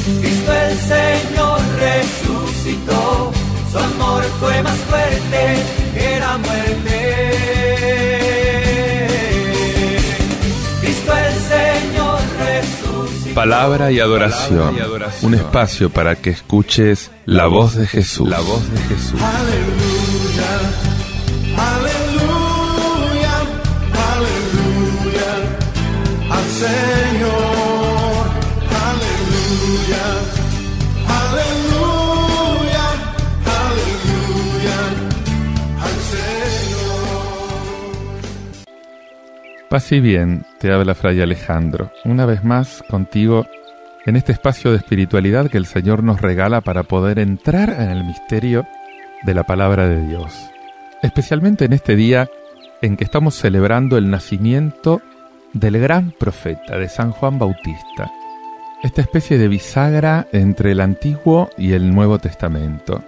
Cristo el Señor resucitó, su amor fue más fuerte que la muerte. Cristo el Señor resucitó. Palabra y adoración, un espacio para que escuches la voz de Jesús. La voz de Jesús. Aleluya, aleluya, aleluya al Señor. Aleluya, aleluya, aleluya al Señor. Paz y bien, te habla Fray Alejandro, una vez más contigo en este espacio de espiritualidad que el Señor nos regala para poder entrar en el misterio de la palabra de Dios. Especialmente en este día en que estamos celebrando el nacimiento del gran profeta, de San Juan Bautista, esta especie de bisagra entre el Antiguo y el Nuevo Testamento,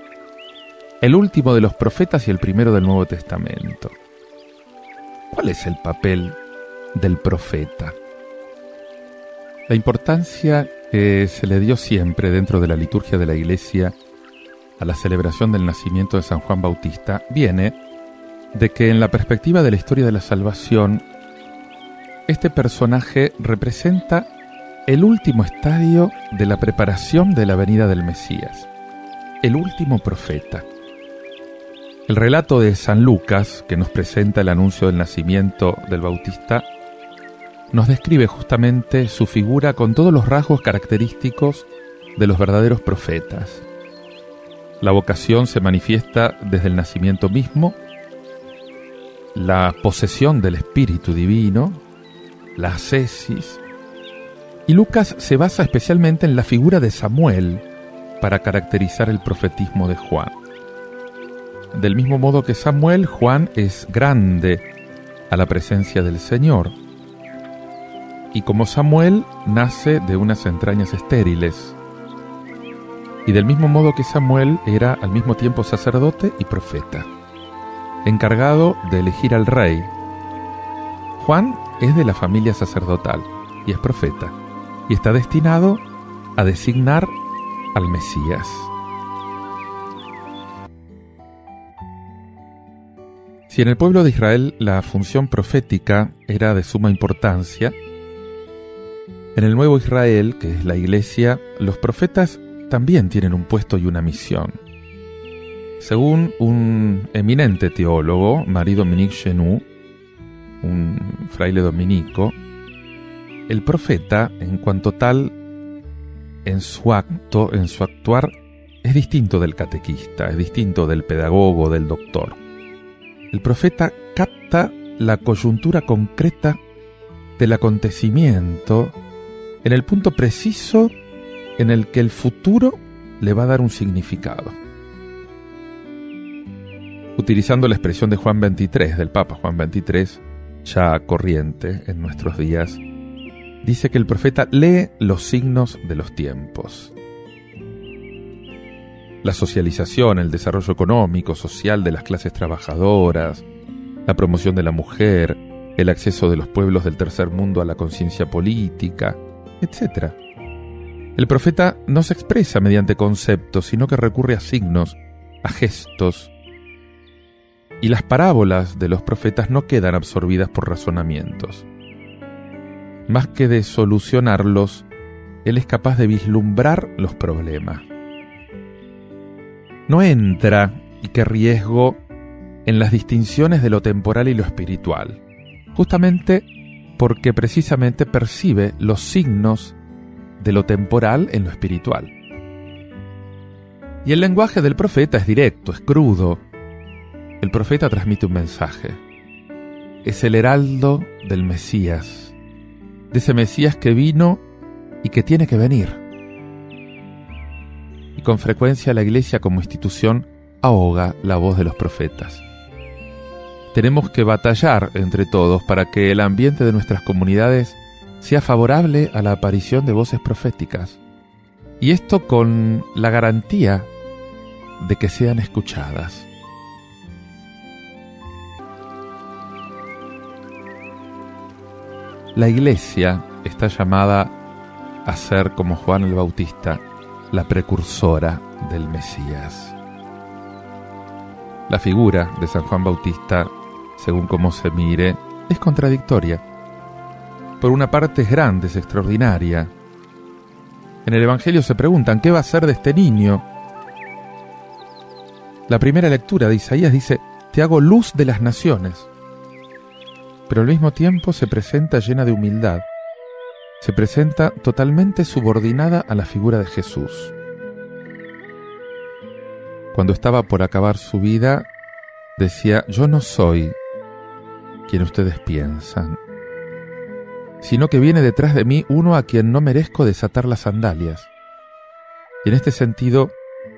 el último de los profetas y el primero del Nuevo Testamento. ¿Cuál es el papel del profeta? La importancia que se le dio siempre dentro de la liturgia de la Iglesia a la celebración del nacimiento de San Juan Bautista viene de que en la perspectiva de la historia de la salvación, este personaje representa el último estadio de la preparación de la venida del Mesías, el último profeta. El relato de San Lucas, que nos presenta el anuncio del nacimiento del Bautista, nos describe justamente su figura con todos los rasgos característicos de los verdaderos profetas. La vocación se manifiesta desde el nacimiento mismo, la posesión del Espíritu Divino, la ascesis, y Lucas se basa especialmente en la figura de Samuel para caracterizar el profetismo de Juan. Del mismo modo que Samuel, Juan es grande a la presencia del Señor, y como Samuel nace de unas entrañas estériles, y del mismo modo que Samuel era al mismo tiempo sacerdote y profeta, encargado de elegir al rey. Juan es de la familia sacerdotal y es profeta, y está destinado a designar al Mesías. Si en el pueblo de Israel la función profética era de suma importancia, en el nuevo Israel, que es la Iglesia, los profetas también tienen un puesto y una misión. Según un eminente teólogo, Marie-Dominique Chenu, un fraile dominico, el profeta, en cuanto tal, en su actuar, es distinto del catequista, es distinto del pedagogo, del doctor. El profeta capta la coyuntura concreta del acontecimiento en el punto preciso en el que el futuro le va a dar un significado. Utilizando la expresión de Juan XXIII, del Papa Juan XXIII, ya corriente en nuestros días, dice que el profeta lee los signos de los tiempos. La socialización, el desarrollo económico, social de las clases trabajadoras, la promoción de la mujer, el acceso de los pueblos del tercer mundo a la conciencia política, etc. El profeta no se expresa mediante conceptos, sino que recurre a signos, a gestos, y las parábolas de los profetas no quedan absorbidas por razonamientos. Más que de solucionarlos, él es capaz de vislumbrar los problemas. No entra, y qué riesgo, en las distinciones de lo temporal y lo espiritual, justamente porque precisamente percibe los signos de lo temporal en lo espiritual. Y el lenguaje del profeta es directo, es crudo. El profeta transmite un mensaje. Es el heraldo del Mesías, de ese Mesías que vino y que tiene que venir. Y con frecuencia la Iglesia como institución ahoga la voz de los profetas. Tenemos que batallar entre todos para que el ambiente de nuestras comunidades sea favorable a la aparición de voces proféticas. Y esto con la garantía de que sean escuchadas. La Iglesia está llamada a ser, como Juan el Bautista, la precursora del Mesías. La figura de San Juan Bautista, según cómo se mire, es contradictoria. Por una parte es grande, es extraordinaria. En el Evangelio se preguntan, ¿qué va a ser de este niño? La primera lectura de Isaías dice, te hago luz de las naciones. Pero al mismo tiempo se presenta llena de humildad. Se presenta totalmente subordinada a la figura de Jesús. Cuando estaba por acabar su vida, decía, yo no soy quien ustedes piensan, sino que viene detrás de mí uno a quien no merezco desatar las sandalias. Y en este sentido,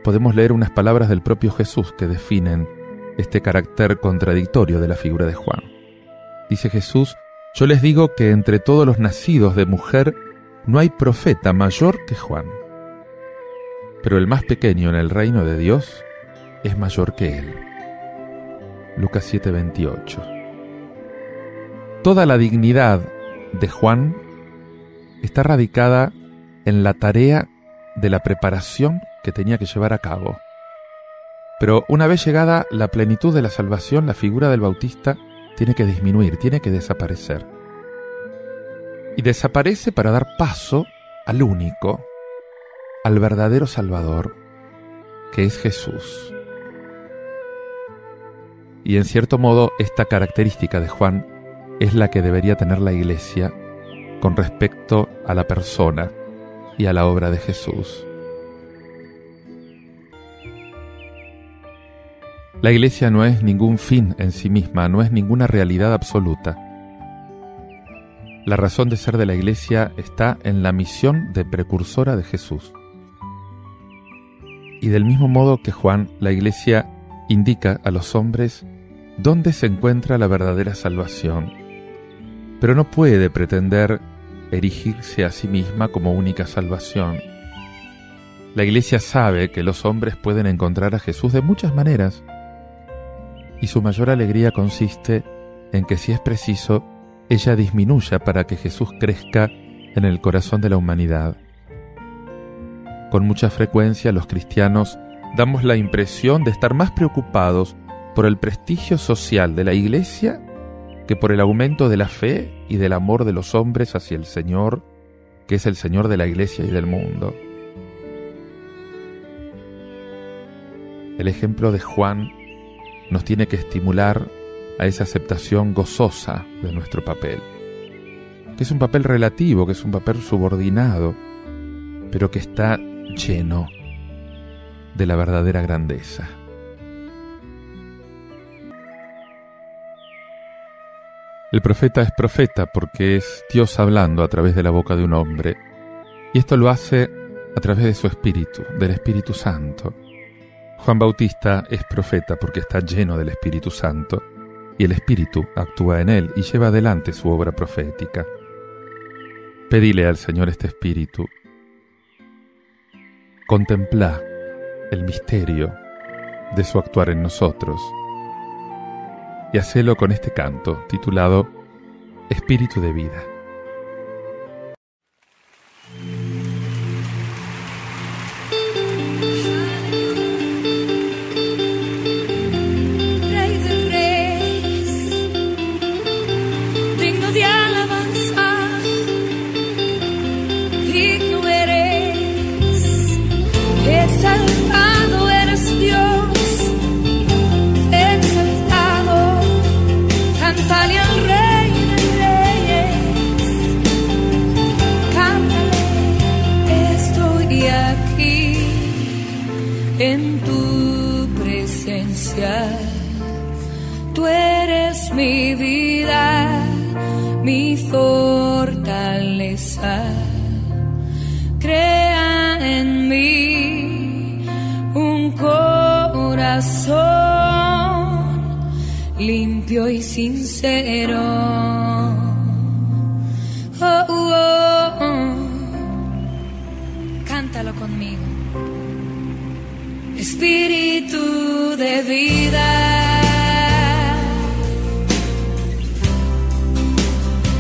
podemos leer unas palabras del propio Jesús que definen este carácter contradictorio de la figura de Juan. Dice Jesús, yo les digo que entre todos los nacidos de mujer no hay profeta mayor que Juan. Pero el más pequeño en el reino de Dios es mayor que él. Lucas 7:28. Toda la dignidad de Juan está radicada en la tarea de la preparación que tenía que llevar a cabo. Pero una vez llegada la plenitud de la salvación, la figura del Bautista tiene que disminuir, tiene que desaparecer. Y desaparece para dar paso al único, al verdadero Salvador, que es Jesús. Y en cierto modo, esta característica de Juan es la que debería tener la Iglesia con respecto a la persona y a la obra de Jesús. La Iglesia no es ningún fin en sí misma, no es ninguna realidad absoluta. La razón de ser de la Iglesia está en la misión de precursora de Jesús. Y del mismo modo que Juan, la Iglesia indica a los hombres dónde se encuentra la verdadera salvación, pero no puede pretender erigirse a sí misma como única salvación. La Iglesia sabe que los hombres pueden encontrar a Jesús de muchas maneras, y su mayor alegría consiste en que, si es preciso, ella disminuya para que Jesús crezca en el corazón de la humanidad. Con mucha frecuencia los cristianos damos la impresión de estar más preocupados por el prestigio social de la Iglesia que por el aumento de la fe y del amor de los hombres hacia el Señor, que es el Señor de la Iglesia y del mundo. El ejemplo de Juan nos tiene que estimular a esa aceptación gozosa de nuestro papel, que es un papel relativo, que es un papel subordinado, pero que está lleno de la verdadera grandeza. El profeta es profeta porque es Dios hablando a través de la boca de un hombre, y esto lo hace a través de su Espíritu, del Espíritu Santo. Juan Bautista es profeta porque está lleno del Espíritu Santo, y el Espíritu actúa en él y lleva adelante su obra profética. Pedile al Señor este Espíritu. Contemplá el misterio de su actuar en nosotros, y hacelo con este canto titulado Espíritu de Vida. Exaltado eres Dios, exaltado, cántale al Rey de Reyes, cántale, estoy aquí en tu presencia, tú eres mi vida, mi fortaleza, crea en mí un corazón limpio y sincero. Oh, oh, oh. Cántalo conmigo. Espíritu de vida,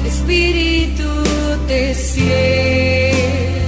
Espíritu te siento.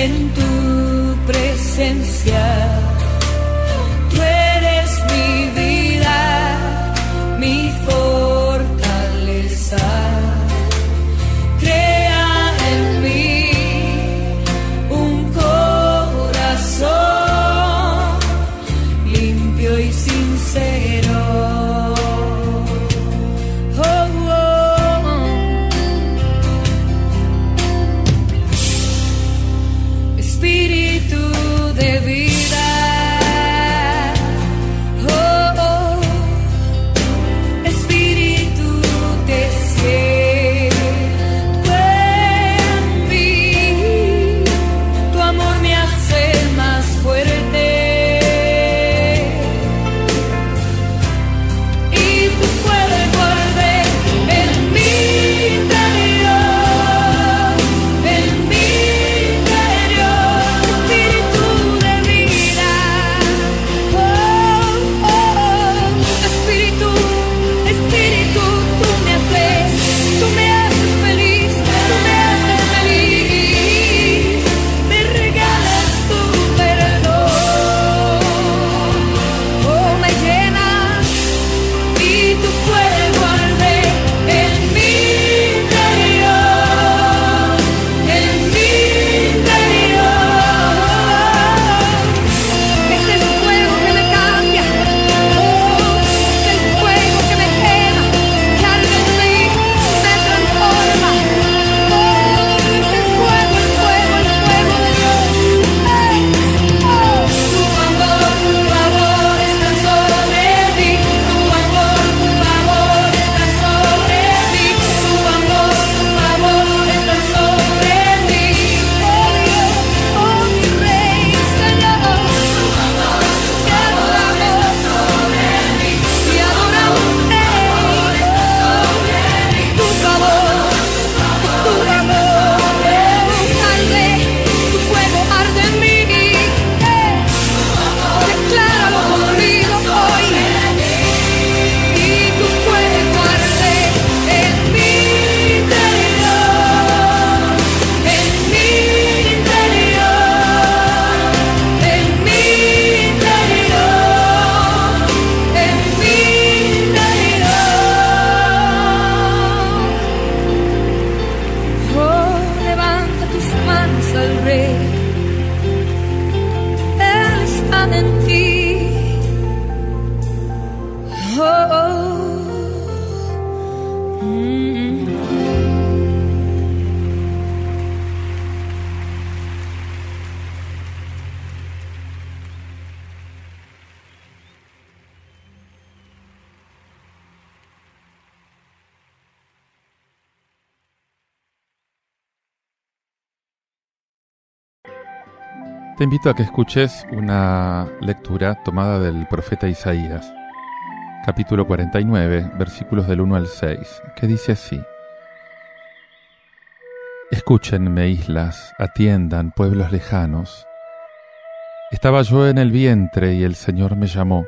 en tu presencia. Tú eres mi vida, mi fortaleza. Crea en mí un corazón limpio y sincero. Espíritu de vida, Espíritu te siento en mí, tu amor me hace más fuerte y tu fuego arde en mi interior, en mi interior. Espíritu de vida, Espíritu, Espíritu, tú me haces feliz, tú me haces feliz, me regalas tu perdón, me llenas y tu fuego arde en mi interior, en mi interior. Es el fuego que me cambia, es el fuego que me quema, que arde en mí, me transforma. Es el fuego, el fuego, el fuego de Dios. Tu amor, por favor, está sobre mí. Tu amor, por favor, está sobre mí. Tu amor, por favor, está sobre mí. Oh Dios, oh mi Rey, Señor. Tu amor, te adoramos sobre mí. Te adoramos, tu favor, tu amor, arde, tu fuego arde en mí. Decláralo conmigo hoy. Y tu fuego arde en mi interior, en mi interior, en mi interior, en mi interior. Oh, levanta tus manos al Rey. Él está en ti. Te invito a que escuches una lectura tomada del profeta Isaías, capítulo 49, versículos del 1 al 6, que dice así: Escúchenme, islas, atiendan, pueblos lejanos. Estaba yo en el vientre y el Señor me llamó,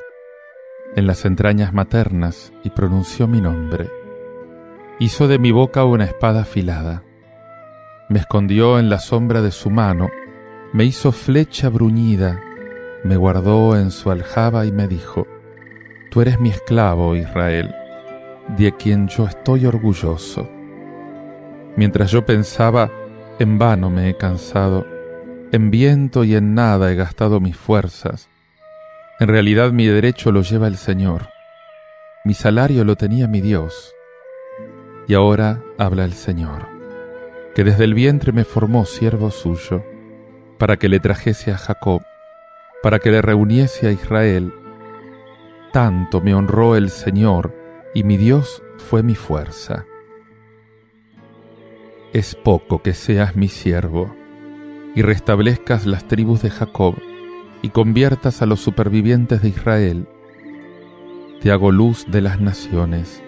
en las entrañas maternas, y pronunció mi nombre. Hizo de mi boca una espada afilada. Me escondió en la sombra de su mano, me hizo flecha bruñida, me guardó en su aljaba y me dijo: Tú eres mi esclavo, Israel, de quien yo estoy orgulloso. Mientras yo pensaba, en vano me he cansado, en viento y en nada he gastado mis fuerzas. En realidad mi derecho lo lleva el Señor, mi salario lo tenía mi Dios. Y ahora habla el Señor, que desde el vientre me formó siervo suyo, para que le trajese a Jacob, para que le reuniese a Israel. Tanto me honró el Señor, y mi Dios fue mi fuerza. Es poco que seas mi siervo, y restablezcas las tribus de Jacob, y conviertas a los supervivientes de Israel. Te hago luz de las naciones,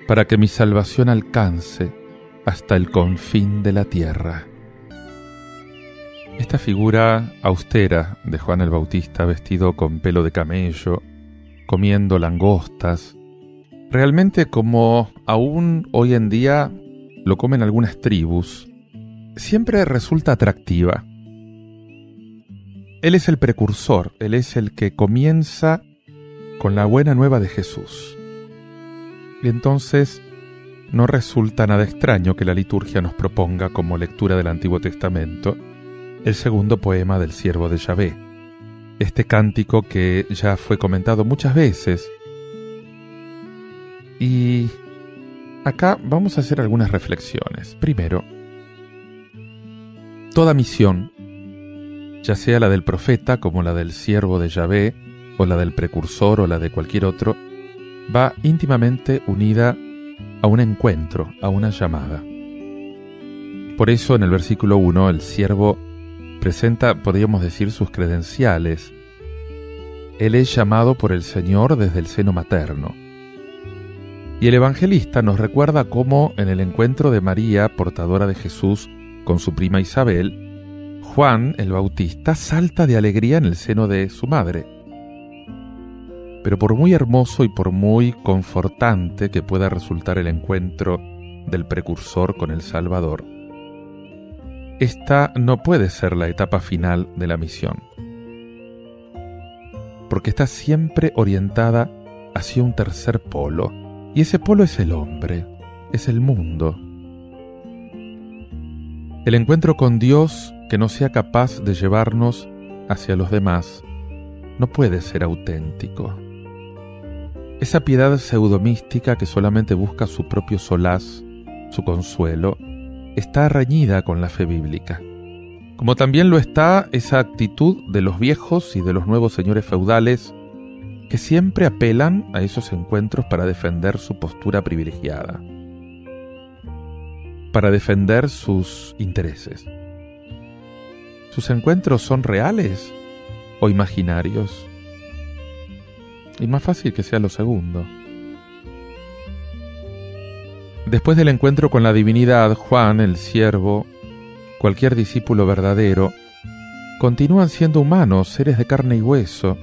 para que mi salvación alcance hasta el confín de la tierra. Esta figura austera de Juan el Bautista, vestido con pelo de camello, comiendo langostas, realmente como aún hoy en día lo comen algunas tribus, siempre resulta atractiva. Él es el precursor, Él es el que comienza con la buena nueva de Jesús. Y entonces no resulta nada extraño que la liturgia nos proponga como lectura del Antiguo Testamento el segundo poema del siervo de Yahvé, este cántico que ya fue comentado muchas veces. Y acá vamos a hacer algunas reflexiones. Primero, toda misión, ya sea la del profeta como la del siervo de Yahvé, o la del precursor o la de cualquier otro, va íntimamente unida a un encuentro, a una llamada. Por eso en el versículo 1 el siervo presenta, podríamos decir, sus credenciales. Él es llamado por el Señor desde el seno materno. Y el evangelista nos recuerda cómo en el encuentro de María, portadora de Jesús, con su prima Isabel, Juan el Bautista salta de alegría en el seno de su madre. Pero por muy hermoso y por muy confortante que pueda resultar el encuentro del precursor con el Salvador, esta no puede ser la etapa final de la misión, porque está siempre orientada hacia un tercer polo, y ese polo es el hombre, es el mundo. El encuentro con Dios que no sea capaz de llevarnos hacia los demás no puede ser auténtico. Esa piedad pseudomística que solamente busca su propio solaz, su consuelo, está reñida con la fe bíblica. Como también lo está esa actitud de los viejos y de los nuevos señores feudales que siempre apelan a esos encuentros para defender su postura privilegiada, para defender sus intereses. ¿Sus encuentros son reales o imaginarios? Y más fácil que sea lo segundo. Después del encuentro con la divinidad, Juan, el siervo, cualquier discípulo verdadero, continúan siendo humanos, seres de carne y hueso,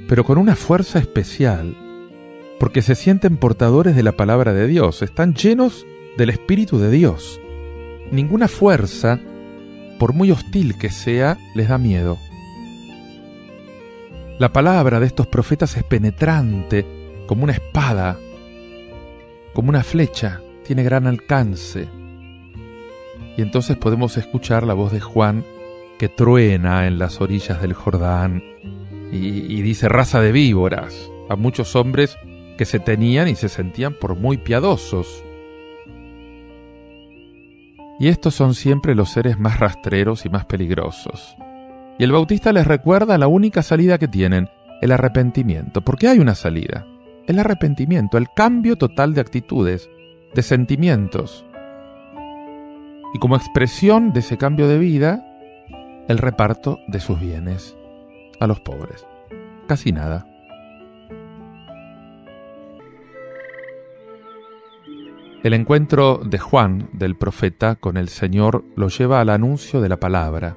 pero con una fuerza especial, porque se sienten portadores de la palabra de Dios, están llenos del Espíritu de Dios. Ninguna fuerza, por muy hostil que sea, les da miedo. La palabra de estos profetas es penetrante, como una espada, como una flecha, tiene gran alcance. Y entonces podemos escuchar la voz de Juan que truena en las orillas del Jordán y dice raza de víboras a muchos hombres que se tenían y se sentían por muy piadosos. Y estos son siempre los seres más rastreros y más peligrosos. Y el Bautista les recuerda la única salida que tienen, el arrepentimiento, porque hay una salida. El arrepentimiento, el cambio total de actitudes, de sentimientos. Y como expresión de ese cambio de vida, el reparto de sus bienes a los pobres. Casi nada. El encuentro de Juan, del profeta, con el Señor lo lleva al anuncio de la palabra,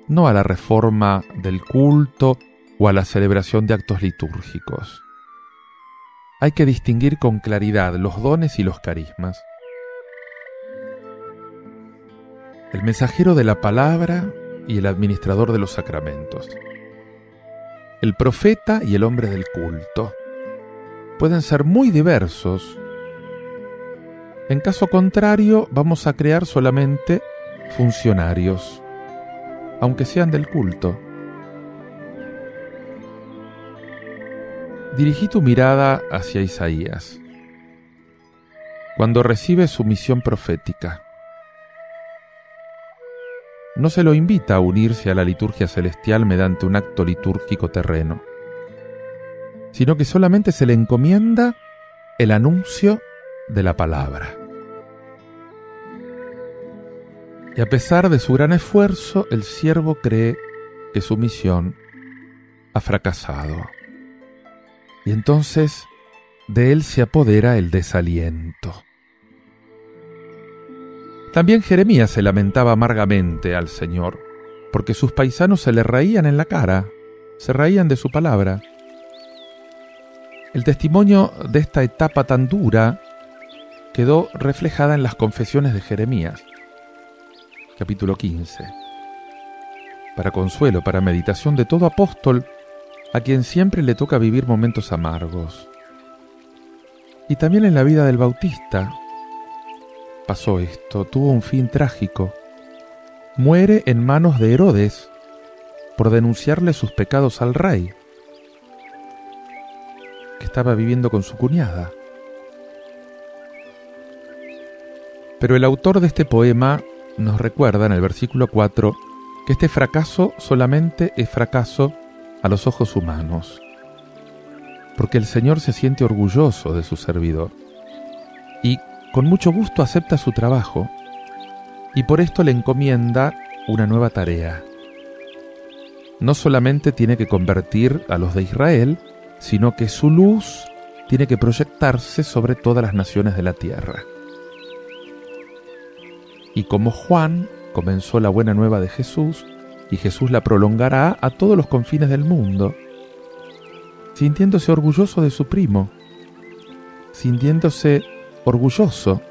no a la reforma del culto o a la celebración de actos litúrgicos. Hay que distinguir con claridad los dones y los carismas. El mensajero de la palabra y el administrador de los sacramentos. El profeta y el hombre del culto. Pueden ser muy diversos. En caso contrario, vamos a crear solamente funcionarios, aunque sean del culto. Dirigí tu mirada hacia Isaías, cuando recibe su misión profética. No se lo invita a unirse a la liturgia celestial mediante un acto litúrgico terreno, sino que solamente se le encomienda el anuncio de la palabra. Y a pesar de su gran esfuerzo, el siervo cree que su misión ha fracasado. Y entonces de él se apodera el desaliento. También Jeremías se lamentaba amargamente al Señor, porque sus paisanos se le reían en la cara, se reían de su palabra. El testimonio de esta etapa tan dura quedó reflejada en las confesiones de Jeremías, capítulo 15. para consuelo, para meditación de todo apóstol a quien siempre le toca vivir momentos amargos. Y también en la vida del Bautista pasó esto, tuvo un fin trágico. Muere en manos de Herodes por denunciarle sus pecados al rey, que estaba viviendo con su cuñada. Pero el autor de este poema nos recuerda en el versículo 4 que este fracaso solamente es fracaso a los ojos humanos, porque el Señor se siente orgulloso de su servidor y con mucho gusto acepta su trabajo, y por esto le encomienda una nueva tarea. No solamente tiene que convertir a los de Israel, sino que su luz tiene que proyectarse sobre todas las naciones de la tierra. Y como Juan comenzó la buena nueva de Jesús, y Jesús la prolongará a todos los confines del mundo, sintiéndose orgulloso de su primo, sintiéndose orgulloso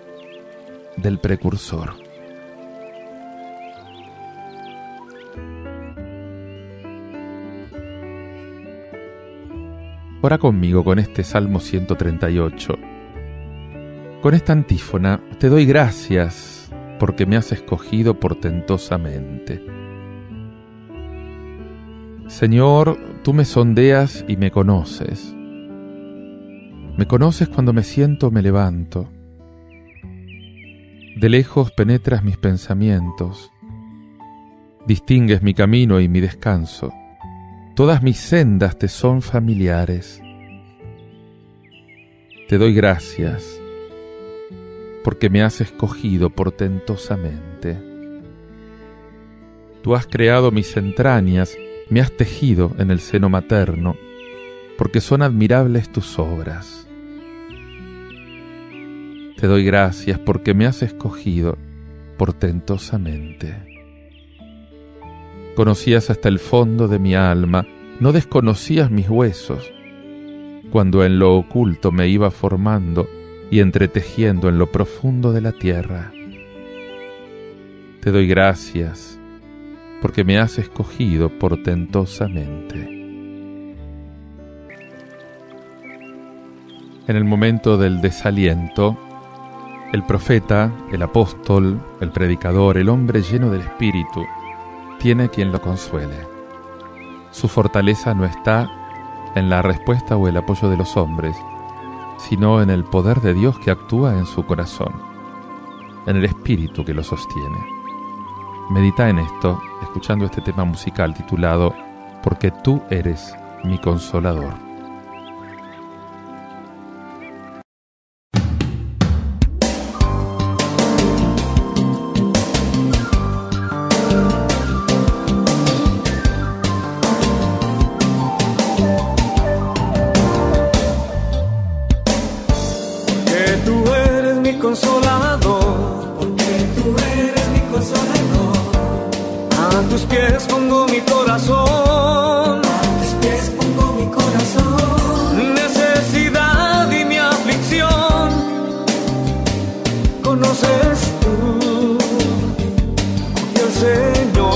del precursor. Ora conmigo con este Salmo 138. Con esta antífona: te doy gracias porque me has escogido portentosamente. Señor, tú me sondeas y me conoces. Me conoces cuando me siento o me levanto. De lejos penetras mis pensamientos. Distingues mi camino y mi descanso. Todas mis sendas te son familiares. Te doy gracias porque me has escogido portentosamente. Tú has creado mis entrañas, me has tejido en el seno materno, porque son admirables tus obras. Te doy gracias porque me has escogido portentosamente. Conocías hasta el fondo de mi alma, no desconocías mis huesos, cuando en lo oculto me iba formando y entretejiendo en lo profundo de la tierra. Te doy gracias porque me has escogido portentosamente. En el momento del desaliento, el profeta, el apóstol, el predicador, el hombre lleno del Espíritu, tiene quien lo consuele. Su fortaleza no está en la respuesta o el apoyo de los hombres, sino en el poder de Dios que actúa en su corazón, en el Espíritu que lo sostiene. Medita en esto, escuchando este tema musical titulado Porque tú eres mi consolador. Consolador, porque tú eres mi consolador. a tus pies pongo mi corazón, A tus pies pongo mi corazón. mi necesidad y mi aflicción, conoces tú y el Señor,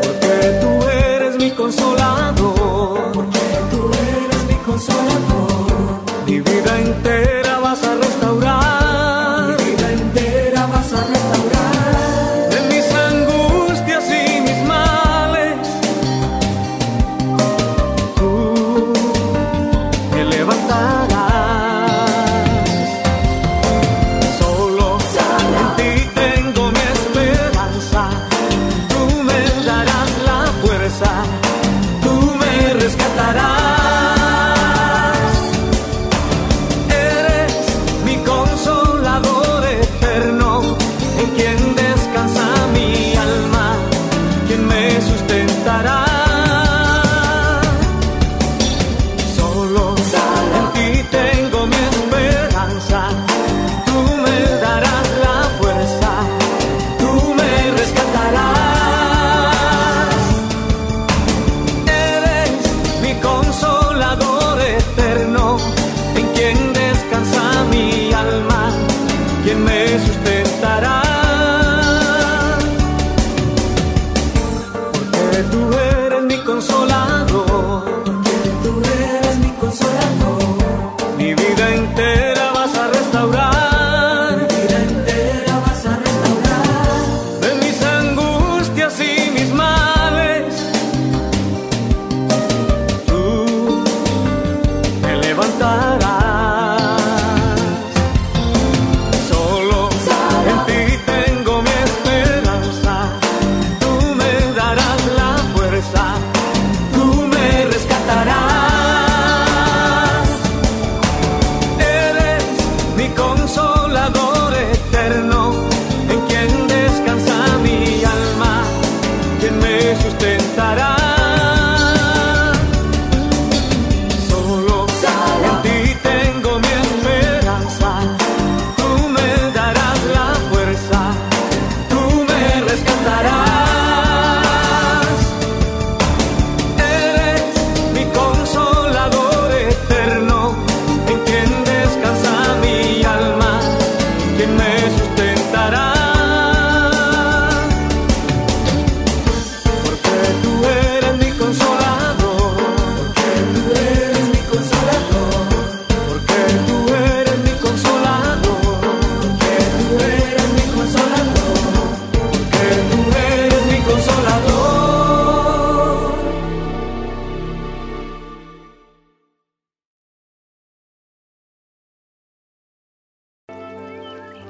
porque tú eres mi consolador, Porque tú eres mi consolador. mi vida entera vas a restaurar, Mi vida entera vas a restaurar. de mis angustias y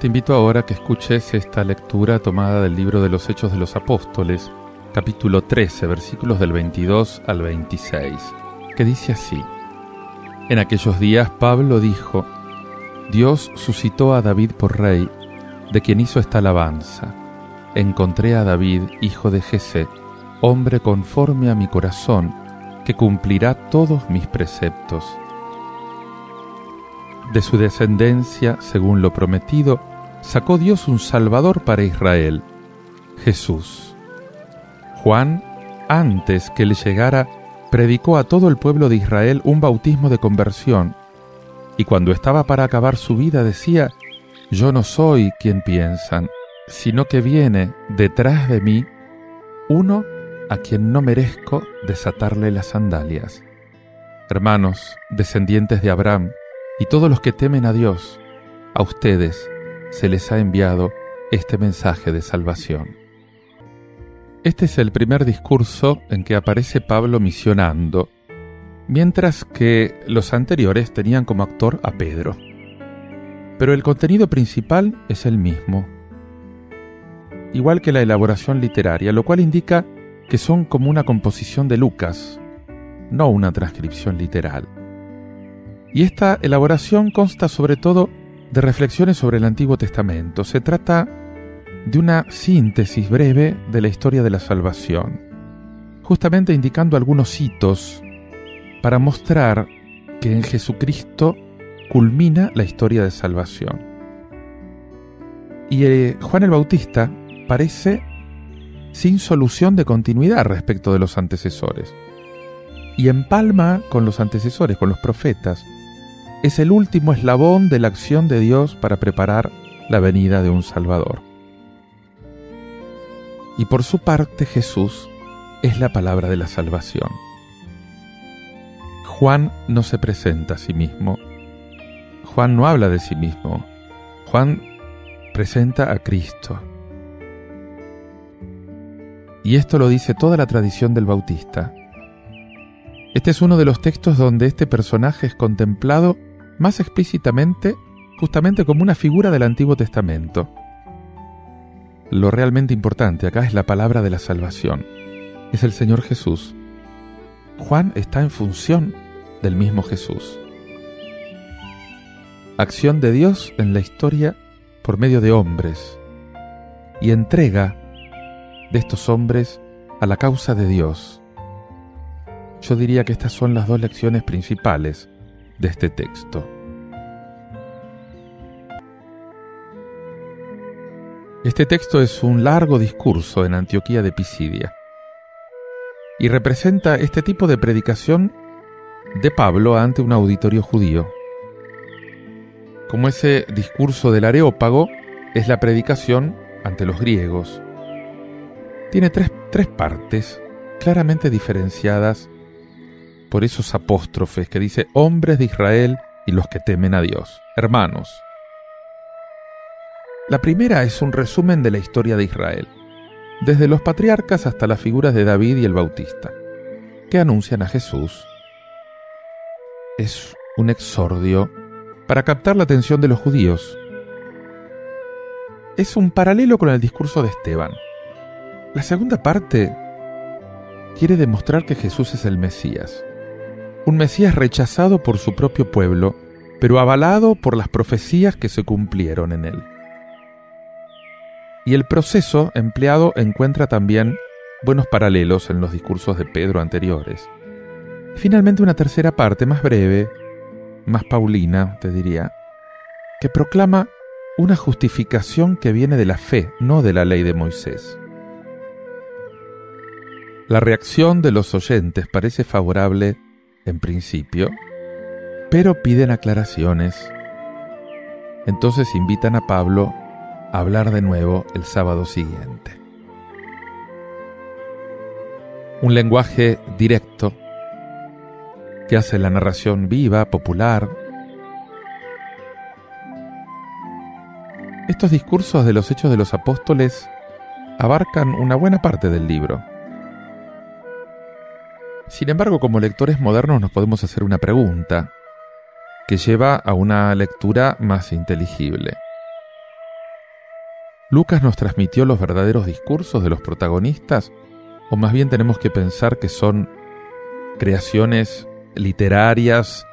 Te invito ahora a que escuches esta lectura tomada del libro de los Hechos de los Apóstoles, capítulo 13, versículos del 22 al 26, que dice así: En aquellos días Pablo dijo: Dios suscitó a David por rey, de quien hizo esta alabanza: Encontré a David, hijo de Jesé, hombre conforme a mi corazón, que cumplirá todos mis preceptos. De su descendencia, según lo prometido, sacó Dios un Salvador para Israel, Jesús. Juan, antes que le llegara, predicó a todo el pueblo de Israel un bautismo de conversión, y cuando estaba para acabar su vida decía: Yo no soy quien piensan, sino que viene detrás de mí uno a quien no merezco desatarle las sandalias. Hermanos, descendientes de Abraham, y todos los que temen a Dios, a ustedes se les ha enviado este mensaje de salvación. Este es el primer discurso en que aparece Pablo misionando, mientras que los anteriores tenían como actor a Pedro. Pero el contenido principal es el mismo, igual que la elaboración literaria, lo cual indica que son como una composición de Lucas, no una transcripción literal. Y esta elaboración consta sobre todo de reflexiones sobre el Antiguo Testamento. Se trata de una síntesis breve de la historia de la salvación, justamente indicando algunos hitos para mostrar que en Jesucristo culmina la historia de salvación. Y Juan el Bautista parece sin solución de continuidad respecto de los antecesores, y empalma con los antecesores, con los profetas. Es el último eslabón de la acción de Dios para preparar la venida de un Salvador. Y por su parte, Jesús es la palabra de la salvación. Juan no se presenta a sí mismo. Juan no habla de sí mismo. Juan presenta a Cristo. Y esto lo dice toda la tradición del Bautista. Este es uno de los textos donde este personaje es contemplado más explícitamente, justamente como una figura del Antiguo Testamento. Lo realmente importante acá es la palabra de la salvación. Es el Señor Jesús. Juan está en función del mismo Jesús. Acción de Dios en la historia por medio de hombres, y entrega de estos hombres a la causa de Dios. Yo diría que estas son las dos lecciones principales de este texto. Este texto es un largo discurso en Antioquía de Pisidia y representa este tipo de predicación de Pablo ante un auditorio judío. Como ese discurso del Areópago es la predicación ante los griegos. Tiene tres partes claramente diferenciadas por esos apóstrofes que dice: hombres de Israel y los que temen a Dios, hermanos. La primera es un resumen de la historia de Israel, desde los patriarcas hasta las figuras de David y el Bautista, que anuncian a Jesús. Es un exordio para captar la atención de los judíos. Es un paralelo con el discurso de Esteban. La segunda parte quiere demostrar que Jesús es el Mesías, un Mesías rechazado por su propio pueblo, pero avalado por las profecías que se cumplieron en él. Y el proceso empleado encuentra también buenos paralelos en los discursos de Pedro anteriores. Finalmente, una tercera parte más breve, más paulina, te diría, que proclama una justificación que viene de la fe, no de la ley de Moisés. La reacción de los oyentes parece favorable en principio, pero piden aclaraciones. Entonces invitan a Pablo a hablar de nuevo el sábado siguiente. Un lenguaje directo que hace la narración viva, popular. Estos discursos de los Hechos de los Apóstoles abarcan una buena parte del libro. Sin embargo, como lectores modernos nos podemos hacer una pregunta que lleva a una lectura más inteligible. ¿Lucas nos transmitió los verdaderos discursos de los protagonistas? ¿O más bien tenemos que pensar que son creaciones literarias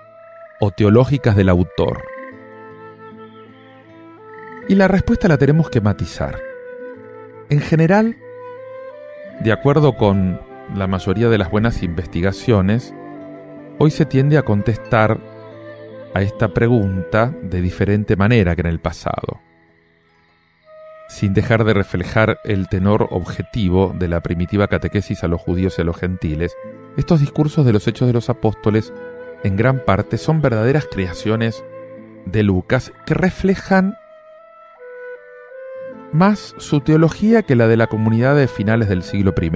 o teológicas del autor? Y la respuesta la tenemos que matizar. En general, de acuerdo con la mayoría de las buenas investigaciones, hoy se tiende a contestar a esta pregunta de diferente manera que en el pasado, sin dejar de reflejar el tenor objetivo de la primitiva catequesis a los judíos y a los gentiles. Estos discursos de los Hechos de los Apóstoles, en gran parte, son verdaderas creaciones de Lucas que reflejan más su teología que la de la comunidad de finales del siglo I,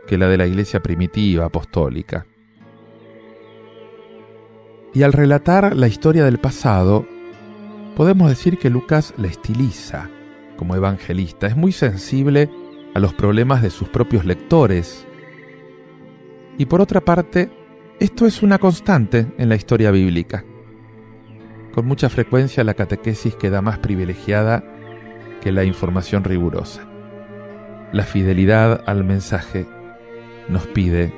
que la de la iglesia primitiva, apostólica. Y al relatar la historia del pasado, podemos decir que Lucas la estiliza como evangelista. Es muy sensible a los problemas de sus propios lectores. Y por otra parte, esto es una constante en la historia bíblica. Con mucha frecuencia la catequesis queda más privilegiada que la información rigurosa. La fidelidad al mensaje nos pide,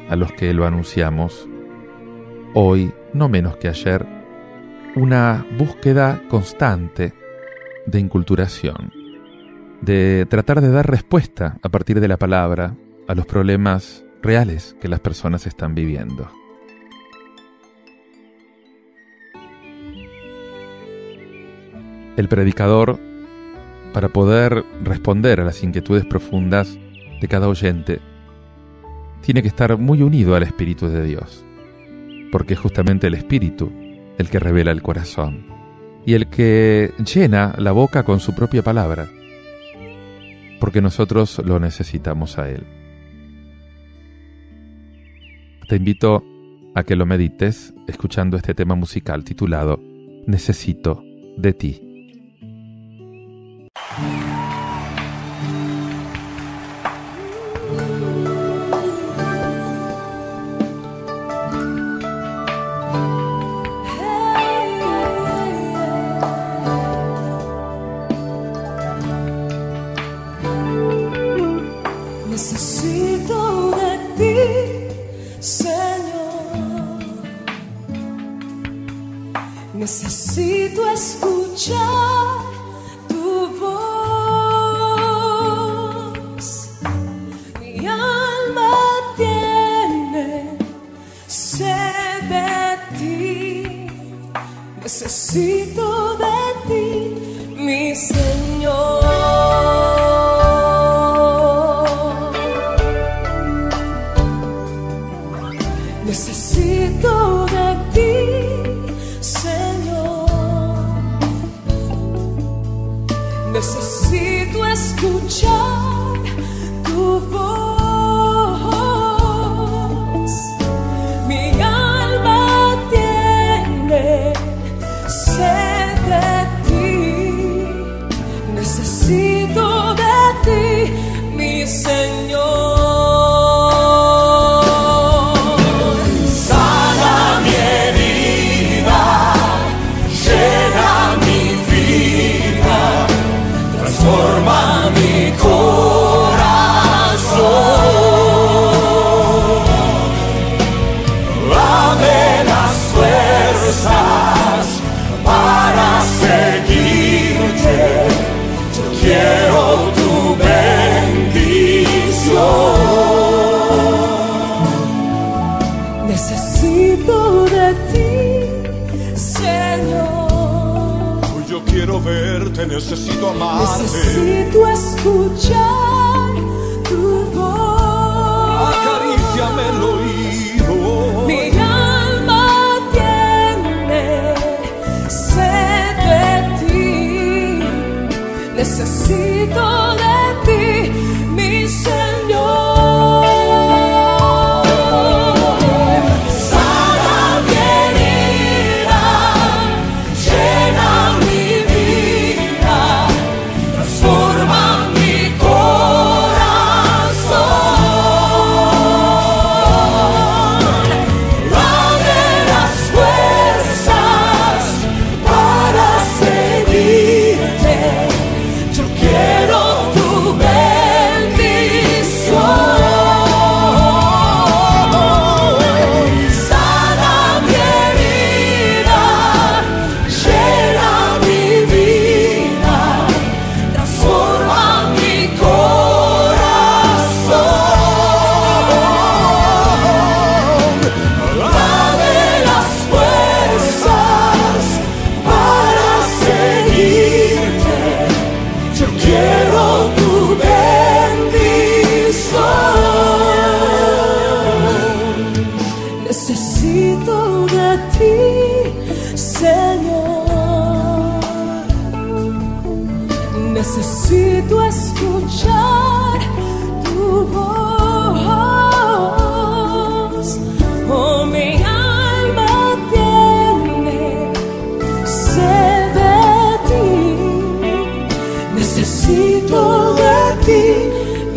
a los que lo anunciamos, hoy, no menos que ayer, una búsqueda constante de inculturación, de tratar de dar respuesta a partir de la palabra a los problemas reales que las personas están viviendo. El predicador, para poder responder a las inquietudes profundas de cada oyente, tiene que estar muy unido al Espíritu de Dios, porque es justamente el Espíritu el que revela el corazón y el que llena la boca con su propia palabra, porque nosotros lo necesitamos a Él. Te invito a que lo medites escuchando este tema musical titulado Necesito de ti. Necesito de ti, Señor. Necesito escuchar tu voz. Mi alma tiene sed de ti. Necesito de ti, mi Señor. Necesito de ti, Señor. Necesito escuchar tu voz. Mi alma tiene sed de ti. Necesito de ti, mi Señor. Transforma mi corazón, dame las fuerzas para seguirte. Yo quiero tu bendición. Necesito de ti, Señor. Yo quiero verte, necesito amarte. Necesito escuchar tu voz. Acaríciame el oído. Mi alma tiene sed de ti. Necesito de ti, mi Señor. Sana mi herida, llena mi vida, transforma mi corazón. Dame las fuerzas para seguirte. Yo Señor. Necesito escuchar tu voz. Oh, mi alma tiene sed de ti. Necesito de ti,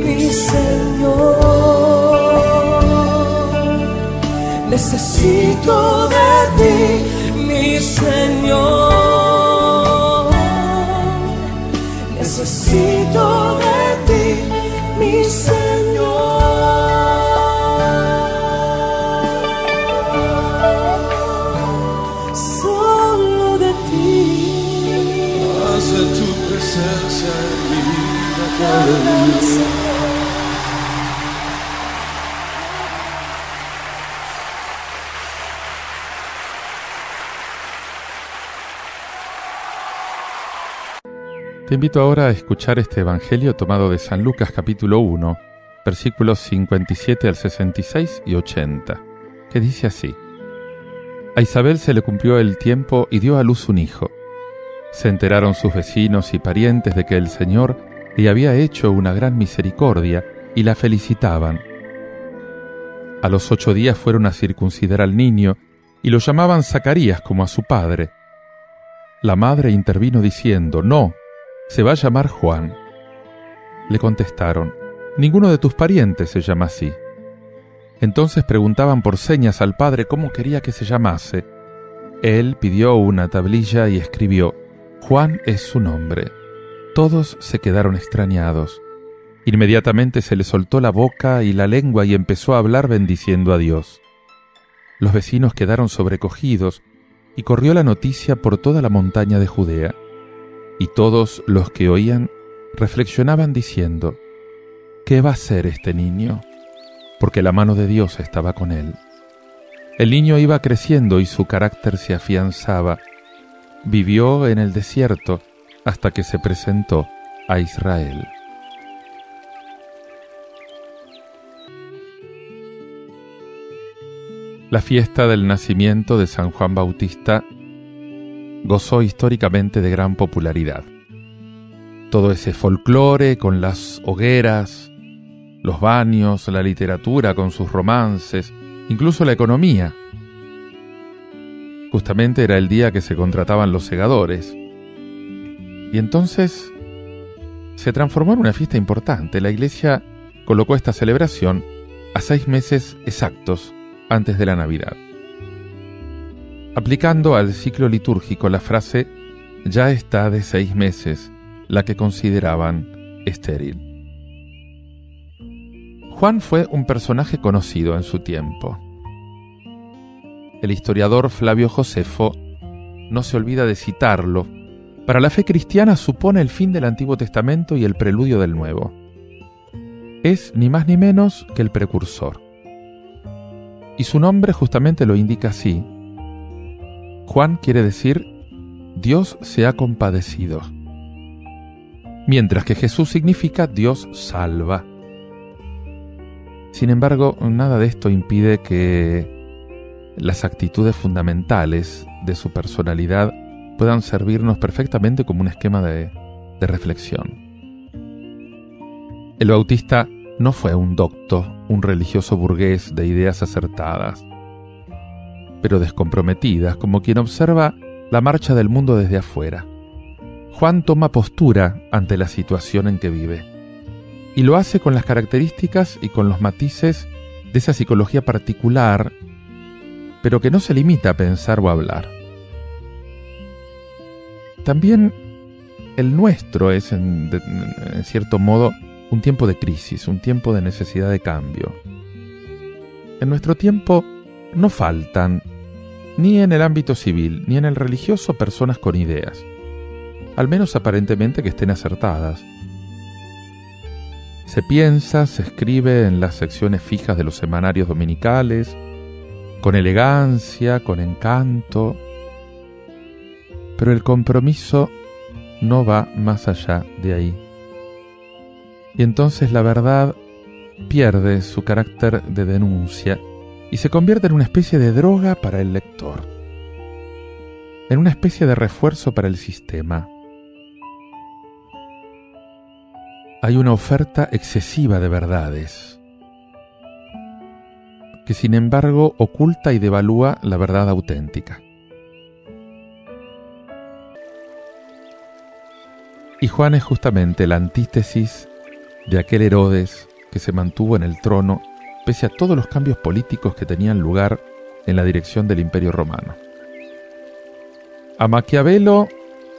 mi Señor. Necesito de ti, mi Señor. Necesito de ti, mi Señor. Solo de ti. Más de tu presencia en mi vida cada día. Te invito ahora a escuchar este Evangelio tomado de San Lucas capítulo 1, versículos 57 al 66 y 80, que dice así: A Isabel se le cumplió el tiempo y dio a luz un hijo. Se enteraron sus vecinos y parientes de que el Señor le había hecho una gran misericordia y la felicitaban. A los 8 días fueron a circuncidar al niño y lo llamaban Zacarías como a su padre. La madre intervino diciendo: No, se va a llamar Juan. Le contestaron: Ninguno de tus parientes se llama así. Entonces preguntaban por señas al padre cómo quería que se llamase. Él pidió una tablilla y escribió: Juan es su nombre. Todos se quedaron extrañados. Inmediatamente se le soltó la boca y la lengua y empezó a hablar bendiciendo a Dios. Los vecinos quedaron sobrecogidos y corrió la noticia por toda la montaña de Judea. Y todos los que oían reflexionaban diciendo: ¿Qué va a ser este niño? Porque la mano de Dios estaba con él. El niño iba creciendo y su carácter se afianzaba. Vivió en el desierto hasta que se presentó a Israel. La fiesta del nacimiento de San Juan Bautista gozó históricamente de gran popularidad. Todo ese folclore con las hogueras, los baños, la literatura con sus romances, incluso la economía. Justamente era el día que se contrataban los segadores. Y entonces se transformó en una fiesta importante. La Iglesia colocó esta celebración a 6 meses exactos antes de la Navidad, aplicando al ciclo litúrgico la frase «ya está de 6 meses», la que consideraban estéril. Juan fue un personaje conocido en su tiempo. El historiador Flavio Josefo no se olvida de citarlo. Para la fe cristiana supone el fin del Antiguo Testamento y el preludio del Nuevo. Es ni más ni menos que el precursor. Y su nombre justamente lo indica así. Juan quiere decir Dios se ha compadecido, mientras que Jesús significa Dios salva. Sin embargo, nada de esto impide que las actitudes fundamentales de su personalidad puedan servirnos perfectamente como un esquema de reflexión. El Bautista no fue un docto, un religioso burgués de ideas acertadas, pero descomprometidas, como quien observa la marcha del mundo desde afuera. Juan toma postura ante la situación en que vive, y lo hace con las características y con los matices de esa psicología particular, pero que no se limita a pensar o a hablar. También el nuestro es, en cierto modo, un tiempo de crisis, un tiempo de necesidad de cambio. En nuestro tiempo no faltan, ni en el ámbito civil, ni en el religioso, personas con ideas, al menos aparentemente que estén acertadas. Se piensa, se escribe en las secciones fijas de los semanarios dominicales, con elegancia, con encanto, pero el compromiso no va más allá de ahí. Y entonces la verdad pierde su carácter de denuncia y se convierte en una especie de droga para el lector. en una especie de refuerzo para el sistema. Hay una oferta excesiva de verdades, que sin embargo oculta y devalúa la verdad auténtica. Y Juan es justamente la antítesis de aquel Herodes que se mantuvo en el trono pese a todos los cambios políticos que tenían lugar en la dirección del Imperio Romano. A Maquiavelo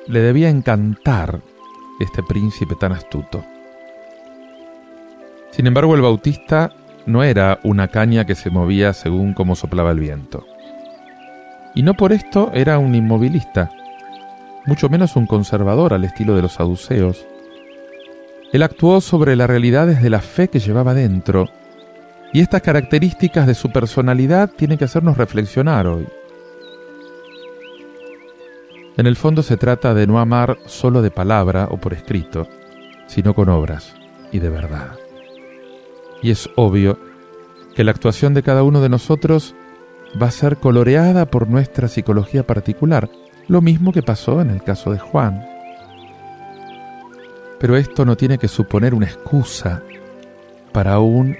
le debía encantar este príncipe tan astuto. Sin embargo, el Bautista no era una caña que se movía según cómo soplaba el viento. Y no por esto era un inmovilista, mucho menos un conservador al estilo de los saduceos. Él actuó sobre las realidades de la fe que llevaba dentro, y estas características de su personalidad tienen que hacernos reflexionar hoy. En el fondo se trata de no amar solo de palabra o por escrito, sino con obras y de verdad. Y es obvio que la actuación de cada uno de nosotros va a ser coloreada por nuestra psicología particular, lo mismo que pasó en el caso de Juan. Pero esto no tiene que suponer una excusa para un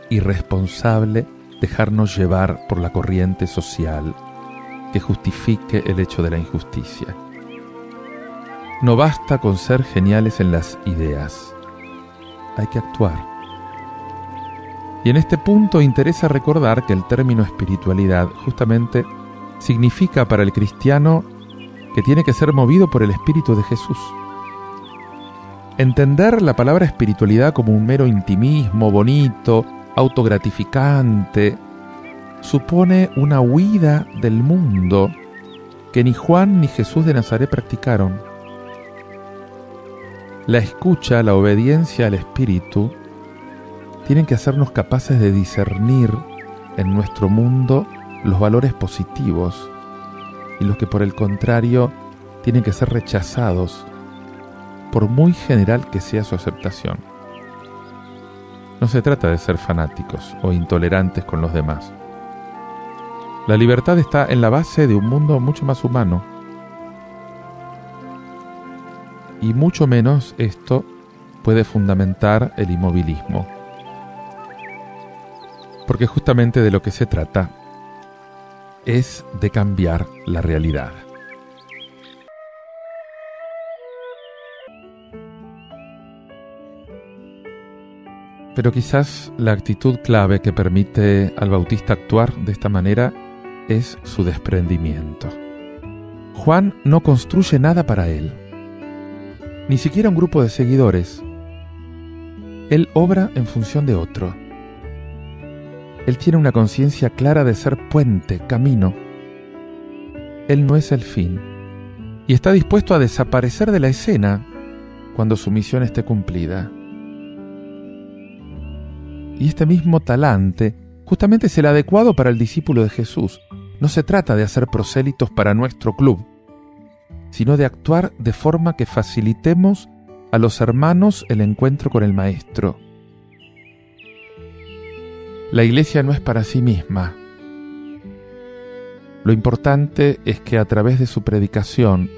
irresponsable dejarnos llevar por la corriente social que justifique el hecho de la injusticia. No basta con ser geniales en las ideas, hay que actuar. Y en este punto interesa recordar que el término espiritualidad justamente significa para el cristiano que tiene que ser movido por el Espíritu de Jesús. Entender la palabra espiritualidad como un mero intimismo bonito, autogratificante, supone una huida del mundo que ni Juan ni Jesús de Nazaret practicaron. La escucha, la obediencia al Espíritu tienen que hacernos capaces de discernir en nuestro mundo los valores positivos y los que por el contrario tienen que ser rechazados, por muy general que sea su aceptación. No se trata de ser fanáticos o intolerantes con los demás. La libertad está en la base de un mundo mucho más humano. Y mucho menos esto puede fundamentar el inmovilismo. Porque justamente de lo que se trata es de cambiar la realidad. Pero quizás la actitud clave que permite al Bautista actuar de esta manera es su desprendimiento. Juan no construye nada para él, ni siquiera un grupo de seguidores. Él obra en función de otro. Él tiene una conciencia clara de ser puente, camino. Él no es el fin, y está dispuesto a desaparecer de la escena cuando su misión esté cumplida. Y este mismo talante justamente es el adecuado para el discípulo de Jesús. No se trata de hacer prosélitos para nuestro club, sino de actuar de forma que facilitemos a los hermanos el encuentro con el Maestro. La Iglesia no es para sí misma. Lo importante es que a través de su predicación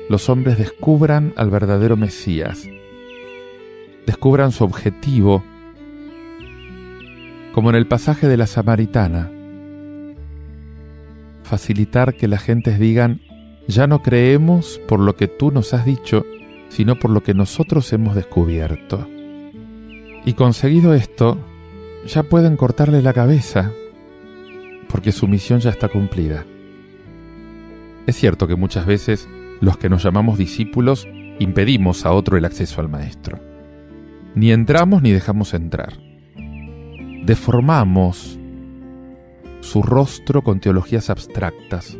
los hombres descubran al verdadero Mesías, descubran su objetivo, como en el pasaje de la Samaritana, facilitar que las gentes digan: ya no creemos por lo que tú nos has dicho, sino por lo que nosotros hemos descubierto. Y conseguido esto, ya pueden cortarle la cabeza, porque su misión ya está cumplida. Es cierto que muchas veces los que nos llamamos discípulos impedimos a otro el acceso al Maestro. Ni entramos ni dejamos entrar. Deformamos su rostro con teologías abstractas.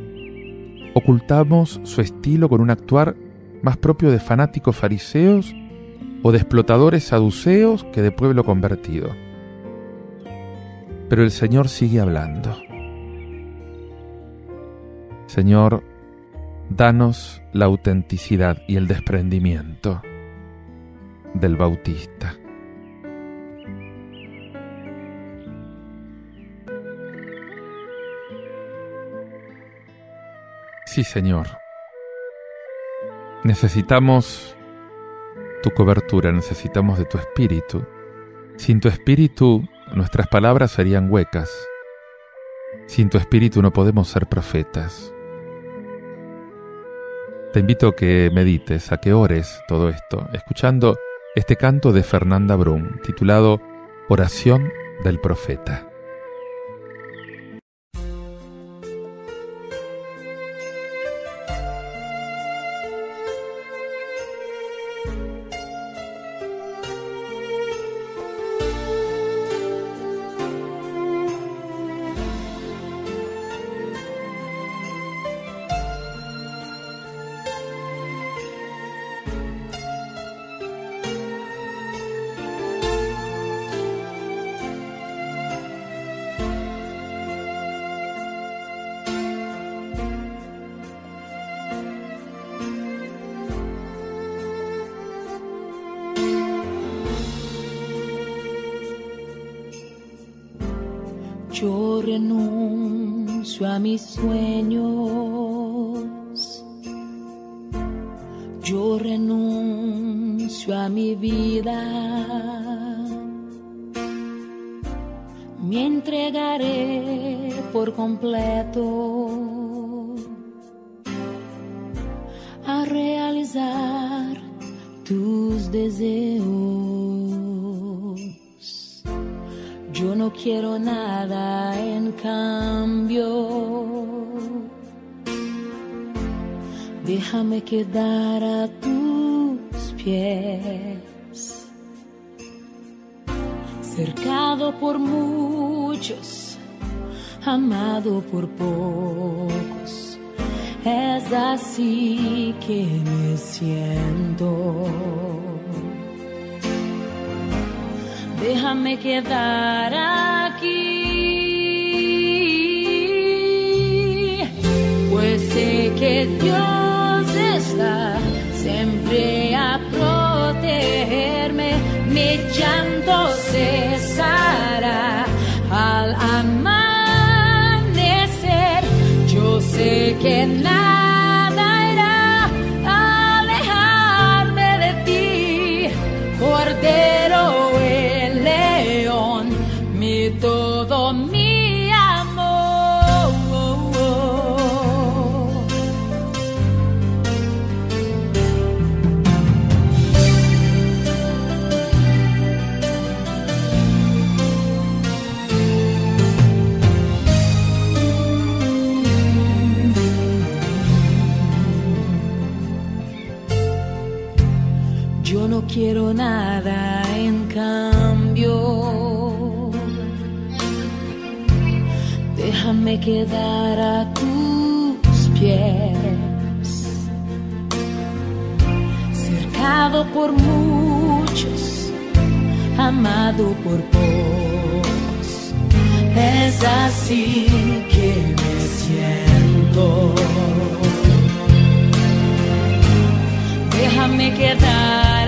Ocultamos su estilo con un actuar más propio de fanáticos fariseos o de explotadores saduceos que de pueblo convertido. Pero el Señor sigue hablando. Señor, danos la autenticidad y el desprendimiento del Bautista. Sí, Señor, Necesitamos tu cobertura, necesitamos de tu espíritu. Sin tu espíritu, nuestras palabras serían huecas. Sin tu espíritu no podemos ser profetas. Te invito a que medites, a que ores todo esto, escuchando este canto de Fernanda Brum, titulado Oración del Profeta. Yo renuncio a mis sueños, yo renuncio a mi vida, me entregaré por completo a realizar tus deseos. Yo no quiero nada en cambio. Déjame quedar a tus pies, cercado por muchos, amado por pocos. Es así que me siento. Déjame quedar aquí, pues sé que Dios está siempre a protegerme. Mi llanto cesará al amanecer. Yo sé que nada irá a alejarme de ti, Cordero. Todo mi amor. Yo no quiero nada en cambio. Déjame quedar a tus pies, cercado por muchos, amado por pocos. Es así que me siento. Déjame quedar